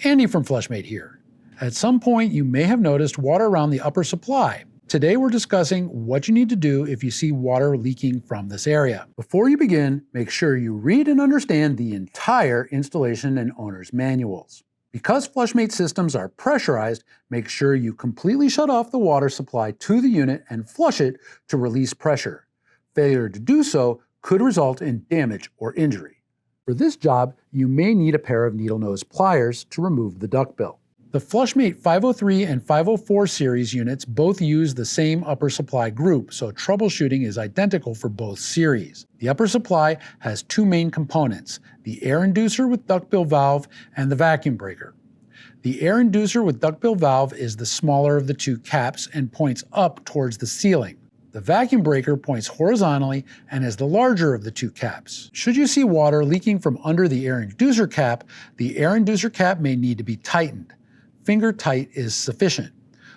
Andy from Flushmate here. At some point, you may have noticed water around the upper supply. Today we're discussing what you need to do if you see water leaking from this area. Before you begin, make sure you read and understand the entire installation and owner's manuals. Because Flushmate systems are pressurized, make sure you completely shut off the water supply to the unit and flush it to release pressure. Failure to do so could result in damage or injury. For this job, you may need a pair of needle nose pliers to remove the ductbill. The Flushmate 503 and 504 series units both use the same upper supply group, so troubleshooting is identical for both series. The upper supply has two main components, the air inducer with ductbill valve and the vacuum breaker. The air inducer with ductbill valve is the smaller of the two caps and points up towards the ceiling. The vacuum breaker points horizontally and is the larger of the two caps. Should you see water leaking from under the air inducer cap, the air inducer cap may need to be tightened. Finger tight is sufficient.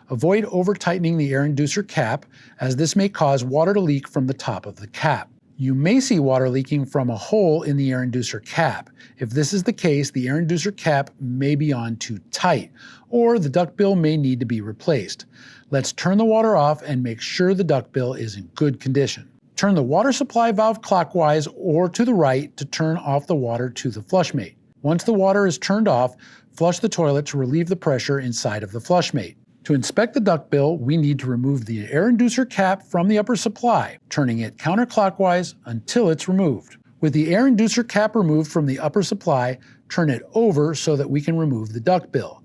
Avoid over-tightening the air inducer cap, as this may cause water to leak from the top of the cap. You may see water leaking from a hole in the air inducer cap. If this is the case, the air inducer cap may be on too tight, or the ductbill may need to be replaced. Let's turn the water off and make sure the ductbill is in good condition. Turn the water supply valve clockwise or to the right to turn off the water to the Flushmate. Once the water is turned off, flush the toilet to relieve the pressure inside of the Flushmate. To inspect the ductbill, we need to remove the air inducer cap from the upper supply, turning it counterclockwise until it's removed. With the air inducer cap removed from the upper supply, turn it over so that we can remove the ductbill.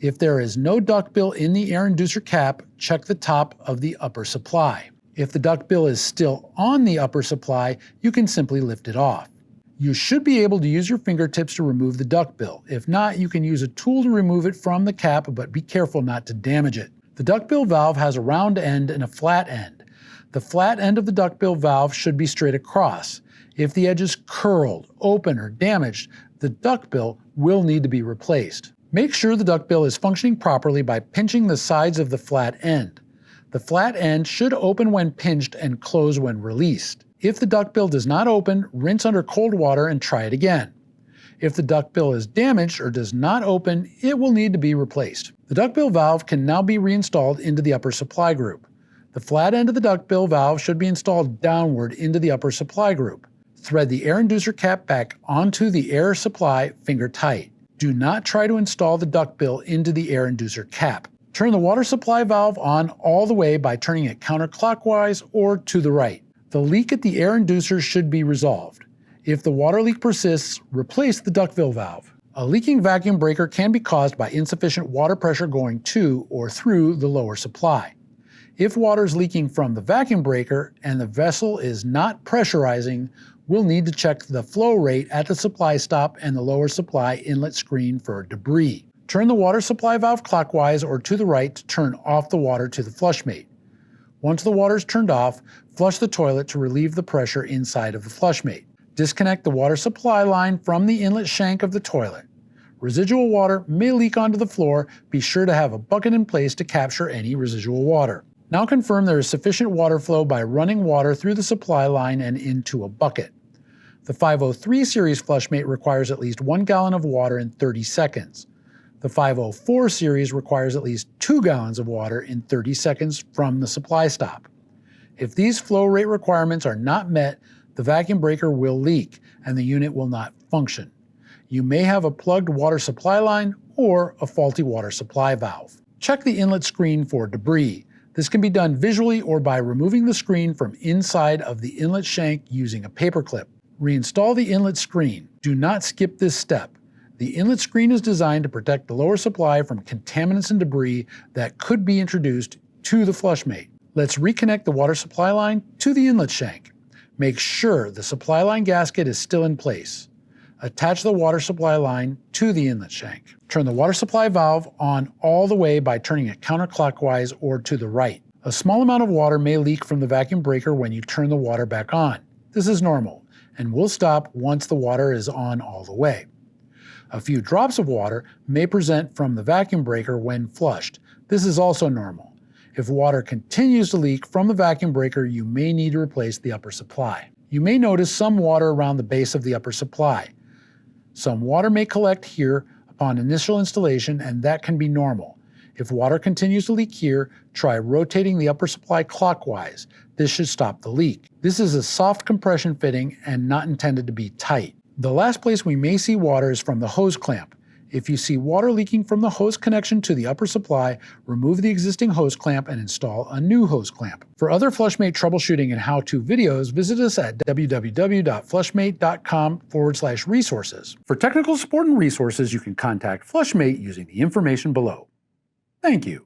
If there is no ductbill in the air inducer cap, check the top of the upper supply. If the ductbill is still on the upper supply, you can simply lift it off. You should be able to use your fingertips to remove the ductbill. If not, you can use a tool to remove it from the cap, but be careful not to damage it. The ductbill valve has a round end and a flat end. The flat end of the ductbill valve should be straight across. If the edge is curled, open, or damaged, the ductbill will need to be replaced. Make sure the ductbill is functioning properly by pinching the sides of the flat end. The flat end should open when pinched and close when released. If the ductbill does not open, rinse under cold water and try it again. If the ductbill is damaged or does not open, it will need to be replaced. The ductbill valve can now be reinstalled into the upper supply group. The flat end of the ductbill valve should be installed downward into the upper supply group. Thread the air inducer cap back onto the air supply finger tight. Do not try to install the ductbill into the air inducer cap. Turn the water supply valve on all the way by turning it counterclockwise or to the right. The leak at the air inducer should be resolved. If the water leak persists, replace the ductbill valve. A leaking vacuum breaker can be caused by insufficient water pressure going to or through the lower supply. If water is leaking from the vacuum breaker and the vessel is not pressurizing, we'll need to check the flow rate at the supply stop and the lower supply inlet screen for debris. Turn the water supply valve clockwise or to the right to turn off the water to the Flushmate. Once the water is turned off, flush the toilet to relieve the pressure inside of the Flushmate. Disconnect the water supply line from the inlet shank of the toilet. Residual water may leak onto the floor. Be sure to have a bucket in place to capture any residual water. Now confirm there is sufficient water flow by running water through the supply line and into a bucket. The 503 series Flushmate requires at least 1 gallon of water in 30 seconds. The 504 series requires at least 2 gallons of water in 30 seconds from the supply stop. If these flow rate requirements are not met, the vacuum breaker will leak and the unit will not function. You may have a plugged water supply line or a faulty water supply valve. Check the inlet screen for debris. This can be done visually or by removing the screen from inside of the inlet shank using a paper clip. Reinstall the inlet screen. Do not skip this step. The inlet screen is designed to protect the lower supply from contaminants and debris that could be introduced to the Flushmate. Let's reconnect the water supply line to the inlet shank. Make sure the supply line gasket is still in place. Attach the water supply line to the inlet shank. Turn the water supply valve on all the way by turning it counterclockwise or to the right. A small amount of water may leak from the vacuum breaker when you turn the water back on. This is normal and will stop once the water is on all the way. A few drops of water may present from the vacuum breaker when flushed. This is also normal. If water continues to leak from the vacuum breaker, you may need to replace the upper supply. You may notice some water around the base of the upper supply. Some water may collect here. A upon initial installation, and that can be normal. If water continues to leak here, try rotating the upper supply clockwise. This should stop the leak. This is a soft compression fitting and not intended to be tight. The last place we may see water is from the hose clamp. If you see water leaking from the hose connection to the upper supply, remove the existing hose clamp and install a new hose clamp. For other Flushmate troubleshooting and how-to videos, visit us at www.flushmate.com/resources. For technical support and resources, you can contact Flushmate using the information below. Thank you.